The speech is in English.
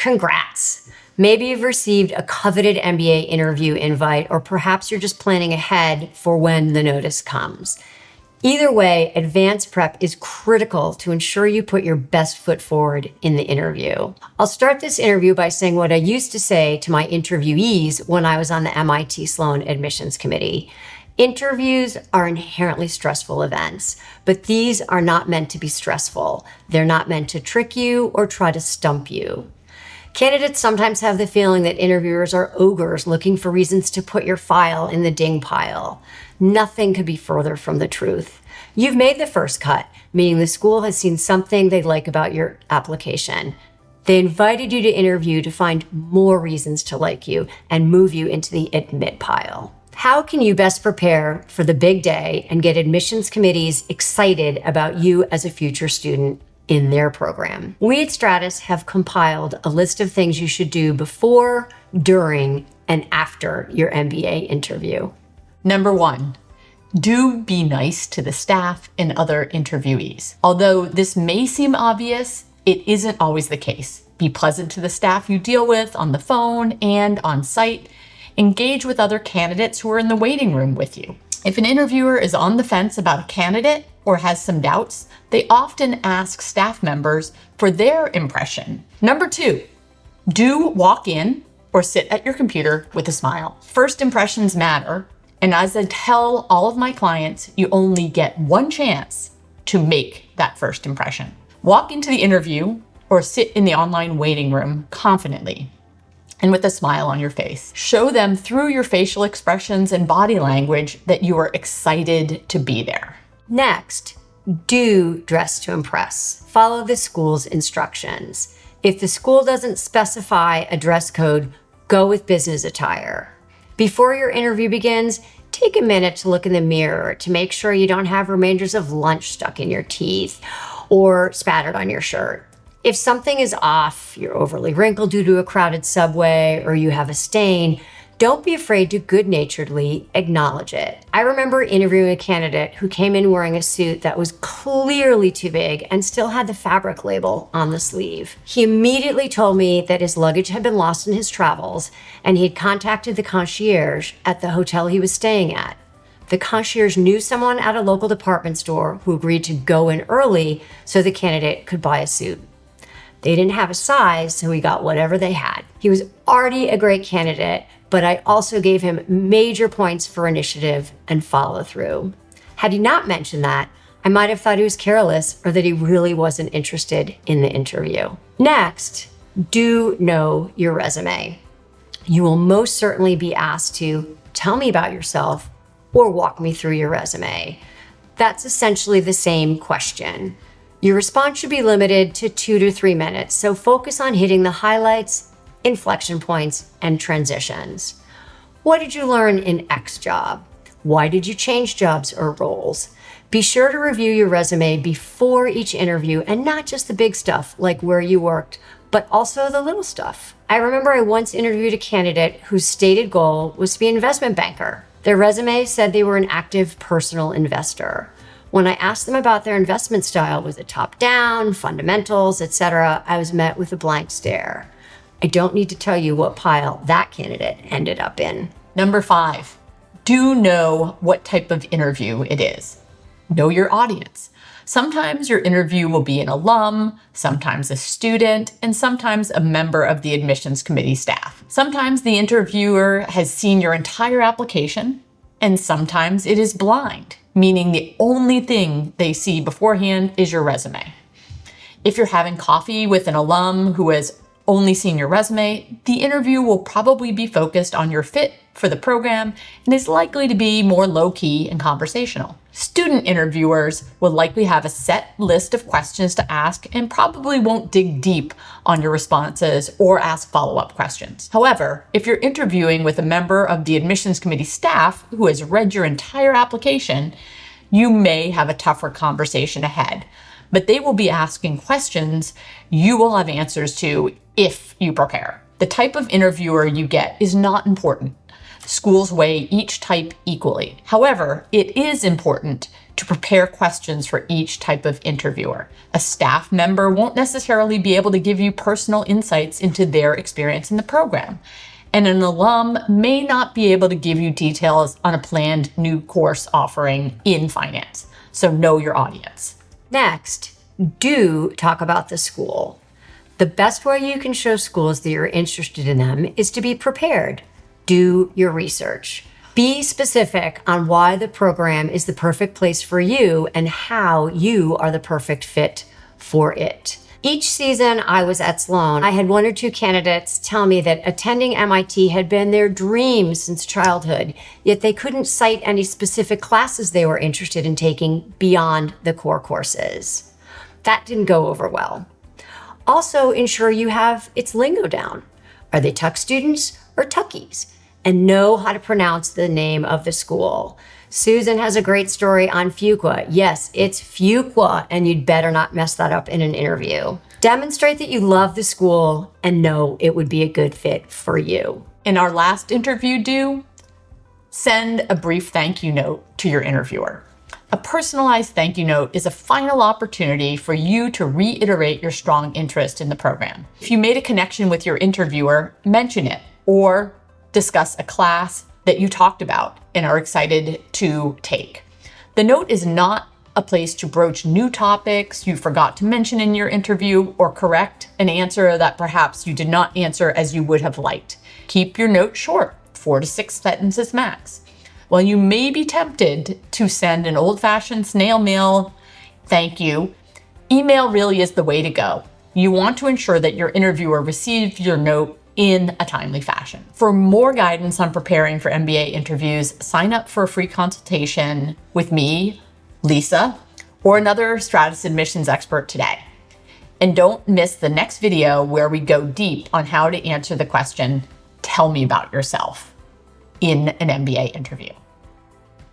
Congrats. Maybe you've received a coveted MBA interview invite, or perhaps you're just planning ahead for when the notice comes. Either way, advanced prep is critical to ensure you put your best foot forward in the interview. I'll start this interview by saying what I used to say to my interviewees when I was on the MIT Sloan admissions committee. Interviews are inherently stressful events, but these are not meant to be stressful. They're not meant to trick you or try to stump you. Candidates sometimes have the feeling that interviewers are ogres looking for reasons to put your file in the ding pile. Nothing could be further from the truth. You've made the first cut, meaning the school has seen something they like about your application. They invited you to interview to find more reasons to like you and move you into the admit pile. How can you best prepare for the big day and get admissions committees excited about you as a future student in their program? We at Stratus have compiled a list of things you should do before, during, and after your MBA interview. Number 1, do be nice to the staff and other interviewees. Although this may seem obvious, it isn't always the case. Be pleasant to the staff you deal with on the phone and on site. Engage with other candidates who are in the waiting room with you. If an interviewer is on the fence about a candidate or has some doubts, they often ask staff members for their impression. Number 2, do walk in or sit at your computer with a smile. First impressions matter, and as I tell all of my clients, you only get one chance to make that first impression. Walk into the interview or sit in the online waiting room confidently and with a smile on your face. Show them through your facial expressions and body language that you are excited to be there. Next, do dress to impress. Follow the school's instructions. If the school doesn't specify a dress code, go with business attire. Before your interview begins, take a minute to look in the mirror to make sure you don't have remainders of lunch stuck in your teeth or spattered on your shirt. If something is off, you're overly wrinkled due to a crowded subway, or you have a stain, don't be afraid to good-naturedly acknowledge it. I remember interviewing a candidate who came in wearing a suit that was clearly too big and still had the fabric label on the sleeve. He immediately told me that his luggage had been lost in his travels, and he had contacted the concierge at the hotel he was staying at. The concierge knew someone at a local department store who agreed to go in early so the candidate could buy a suit. They didn't have a size, so he got whatever they had. He was already a great candidate, but I also gave him major points for initiative and follow through. Had he not mentioned that, I might have thought he was careless or that he really wasn't interested in the interview. Next, do know your resume. You will most certainly be asked to tell me about yourself or walk me through your resume. That's essentially the same question. Your response should be limited to 2 to 3 minutes, so focus on hitting the highlights, inflection points, and transitions. What did you learn in X job? Why did you change jobs or roles? Be sure to review your resume before each interview, and not just the big stuff like where you worked, but also the little stuff. I remember I once interviewed a candidate whose stated goal was to be an investment banker. Their resume said they were an active personal investor. When I asked them about their investment style, was it top-down, fundamentals, etc., I was met with a blank stare. I don't need to tell you what pile that candidate ended up in. Number 5, do know what type of interview it is. Know your audience. Sometimes your interview will be an alum, sometimes a student, and sometimes a member of the admissions committee staff. Sometimes the interviewer has seen your entire application, and sometimes it is blind, meaning the only thing they see beforehand is your resume. If you're having coffee with an alum who has only seen your resume, the interview will probably be focused on your fit for the program and is likely to be more low-key and conversational. Student interviewers will likely have a set list of questions to ask and probably won't dig deep on your responses or ask follow-up questions. However, if you're interviewing with a member of the admissions committee staff who has read your entire application, you may have a tougher conversation ahead, but they will be asking questions you will have answers to if you prepare. The type of interviewer you get is not important. Schools weigh each type equally. However, it is important to prepare questions for each type of interviewer. A staff member won't necessarily be able to give you personal insights into their experience in the program. And an alum may not be able to give you details on a planned new course offering in finance. So know your audience. Next, do talk about the school. The best way you can show schools that you're interested in them is to be prepared. Do your research. Be specific on why the program is the perfect place for you and how you are the perfect fit for it. Each season I was at Sloan, I had one or two candidates tell me that attending MIT had been their dream since childhood, yet they couldn't cite any specific classes they were interested in taking beyond the core courses. That didn't go over well. Also, ensure you have its lingo down. Are they Tuck students or Tuckies? And know how to pronounce the name of the school. Susan has a great story on Fuqua. Yes, it's Fuqua, and you'd better not mess that up in an interview. Demonstrate that you love the school and know it would be a good fit for you. In our last interview, send a brief thank you note to your interviewer. A personalized thank you note is a final opportunity for you to reiterate your strong interest in the program. If you made a connection with your interviewer, mention it or discuss a class that you talked about and are excited to take. The note is not a place to broach new topics you forgot to mention in your interview or correct an answer that perhaps you did not answer as you would have liked. Keep your note short, 4 to 6 sentences max. While you may be tempted to send an old-fashioned snail mail thank you, email really is the way to go. You want to ensure that your interviewer receives your note in a timely fashion. For more guidance on preparing for MBA interviews, sign up for a free consultation with me, Lisa, or another Stratus admissions expert today. And don't miss the next video where we go deep on how to answer the question, "Tell me about yourself," in an MBA interview.